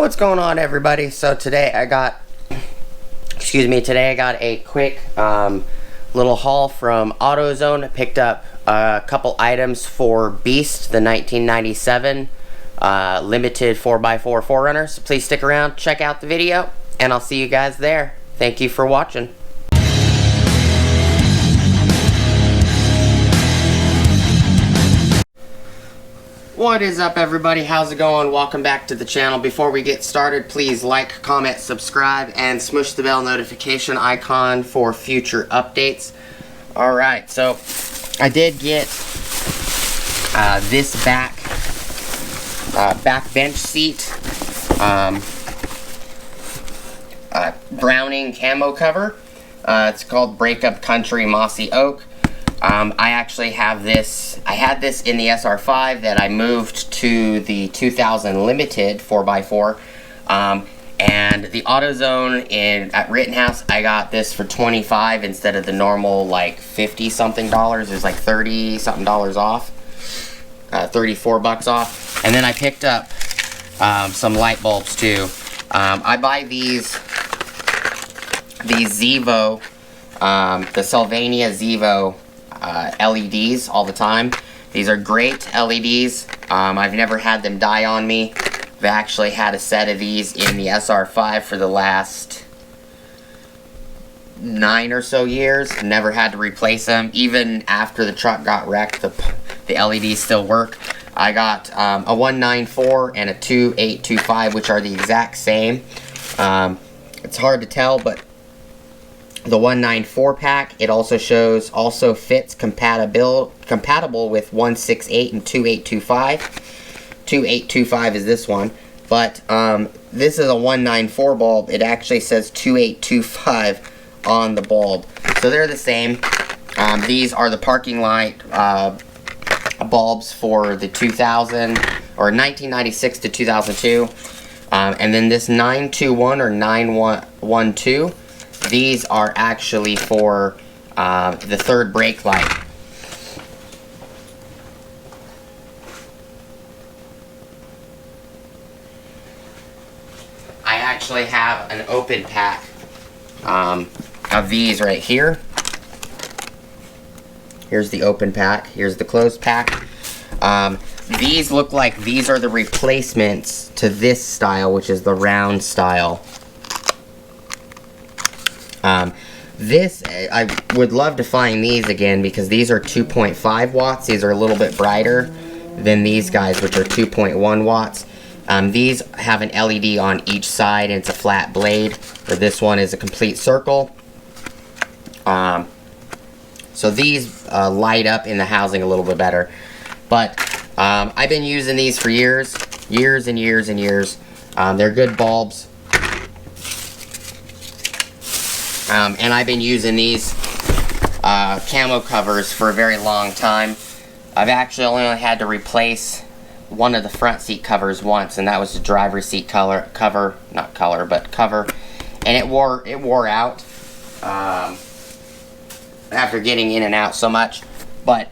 What's going on, everybody? So today I got a quick little haul from Autozone. Picked up a couple items for Beast, the 1997 limited 4x4 4Runner. So please stick around, check out the video, and I'll see you guys there. Thank you for watching. What is up, everybody? How's it going? Welcome back to the channel. Before we get started, please like, comment, subscribe, and smush the bell notification icon for future updates. Alright, so I did get this back bench seat Browning camo cover. It's called Breakup Country Mossy Oak. I actually have this. I had this in the SR5 that I moved to the 2000 limited 4x4, and the AutoZone at Rittenhouse, I got this for $25 instead of the normal like $50 something. It was like $30 something off, 34 bucks off. And then I picked up some light bulbs too. I buy these Zevo, the Sylvania Zevo LEDs all the time. These are great LEDs. I've never had them die on me. I've actually had a set of these in the SR5 for the last 9 or so years. Never had to replace them. Even after the truck got wrecked, the LEDs still work. I got a 194 and a 2825, which are the exact same. It's hard to tell, but the 194 pack, it also fits compatible with 168 and 2825. 2825 is this one, but this is a 194 bulb. It actually says 2825 on the bulb, so they're the same. These are the parking light bulbs for the 2000 or 1996 to 2002, and then this 921 or 912. These are actually for the third brake light. I actually have an open pack of these right here. Here's the open pack. Here's the closed pack. These look like these are the replacements to this style, which is the round style. I would love to find these again, because these are 2.5 watts. These are a little bit brighter than these guys, which are 2.1 watts. These have an LED on each side, and it's a flat blade, where this one is a complete circle. So these light up in the housing a little bit better. But I've been using these for years and years and years. They're good bulbs. And I've been using these camo covers for a very long time. I've actually only had to replace one of the front seat covers once, and that was the driver's seat cover, and it wore out after getting in and out so much. But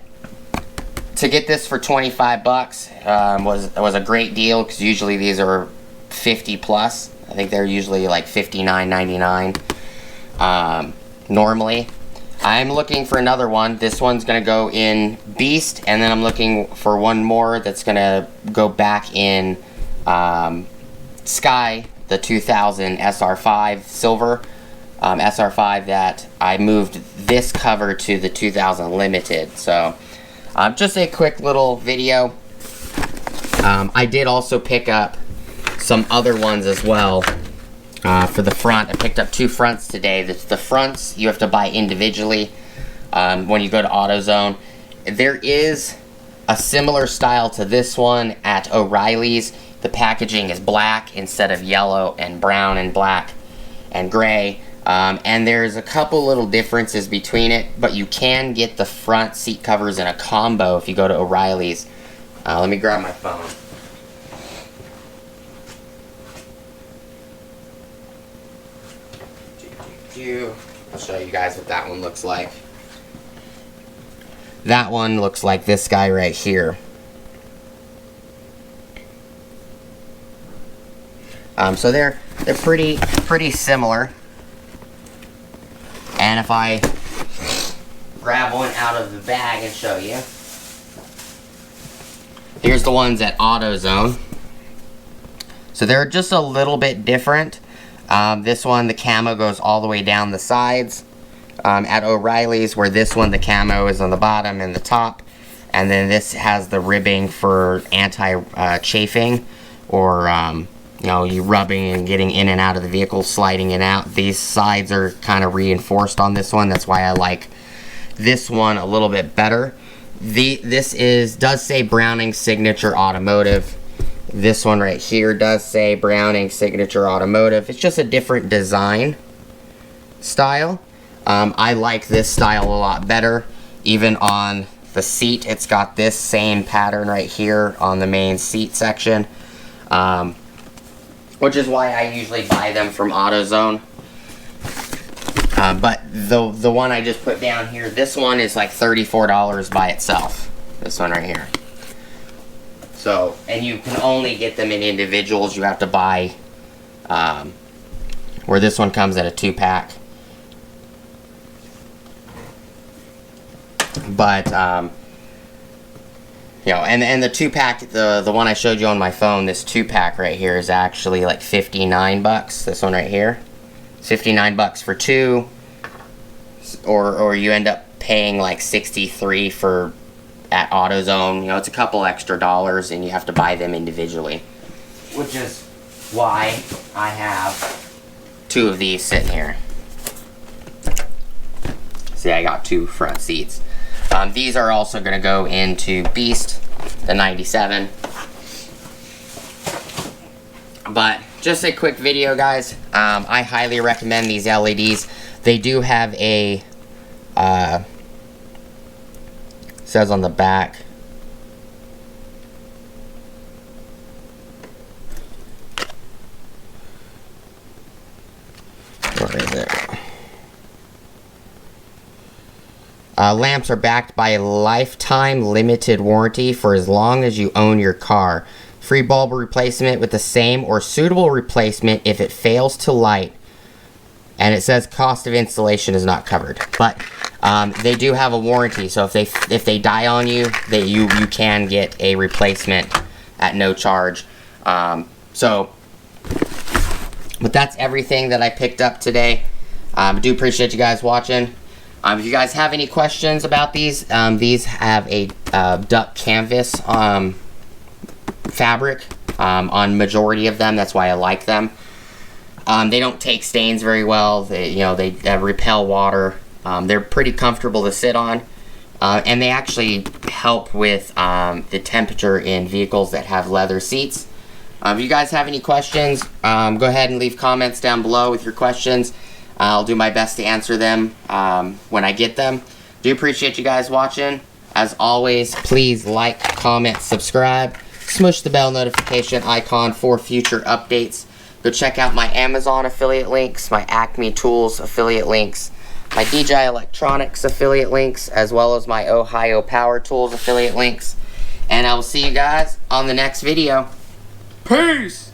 to get this for 25 bucks was a great deal, because usually these are 50 plus. I think they're usually like $59.99. Normally. I'm looking for another one. This one's gonna go in Beast, and then I'm looking for one more that's gonna go back in Sky, the 2000 SR5 silver SR5 that I moved this cover to the 2000 limited. So just a quick little video. I did also pick up some other ones as well. For the front, I picked up 2 fronts today. The fronts you have to buy individually when you go to AutoZone. There is a similar style to this one at O'Reilly's. The packaging is black instead of yellow and brown and black and gray. And there's a couple little differences between it, but you can get the front seat covers in a combo if you go to O'Reilly's. Let me grab my phone. I'll show you guys what that one looks like. That one looks like this guy right here. So they're pretty similar. And if I grab one out of the bag and show you, here's the ones at Autozone. So they're just a little bit different. This one, the camo goes all the way down the sides. At O'Reilly's, where this one, the camo is on the bottom and the top. And then this has the ribbing for anti-chafing, or you know, you rubbing and getting in and out of the vehicle, sliding in and out. These sides are kind of reinforced on this one. That's why I like this one a little bit better. This does say Browning Signature Automotive. This one right here does say Browning Signature Automotive. It's just a different design style. I like this style a lot better. Even on the seat, it's got this same pattern right here on the main seat section. Which is why I usually buy them from AutoZone. But the one I just put down here, this one is like $34 by itself. This one right here. So, and you can only get them in individuals. You have to buy, where this one comes at a 2-pack. But, you know, and the 2-pack, the one I showed you on my phone, this 2-pack right here is actually like 59 bucks. This one right here, it's 59 bucks for 2, or you end up paying like 63 for at AutoZone. You know, it's a couple extra dollars, and you have to buy them individually, which is why I have 2 of these sitting here. See, I got 2 front seats. These are also going to go into Beast, the 97. But just a quick video, guys. I highly recommend these LEDs. They do have a, says on the back, where is it? Lamps are backed by a lifetime limited warranty for as long as you own your car. Free bulb replacement with the same or suitable replacement if it fails to light. And it says cost of installation is not covered. But they do have a warranty, so if they die on you, you can get a replacement at no charge. But that's everything that I picked up today. I do appreciate you guys watching. If you guys have any questions about these have a duck canvas fabric on majority of them. That's why I like them. They don't take stains very well. They repel water. They're pretty comfortable to sit on, and they actually help with the temperature in vehicles that have leather seats. If you guys have any questions, go ahead and leave comments down below with your questions. I'll do my best to answer them when I get them. Do appreciate you guys watching. As always, please like, comment, subscribe. Smush the bell notification icon for future updates. Go check out my Amazon affiliate links, my Acme Tools affiliate links, my DJI Electronics affiliate links, as well as my Ohio Power Tools affiliate links. And I will see you guys on the next video. Peace!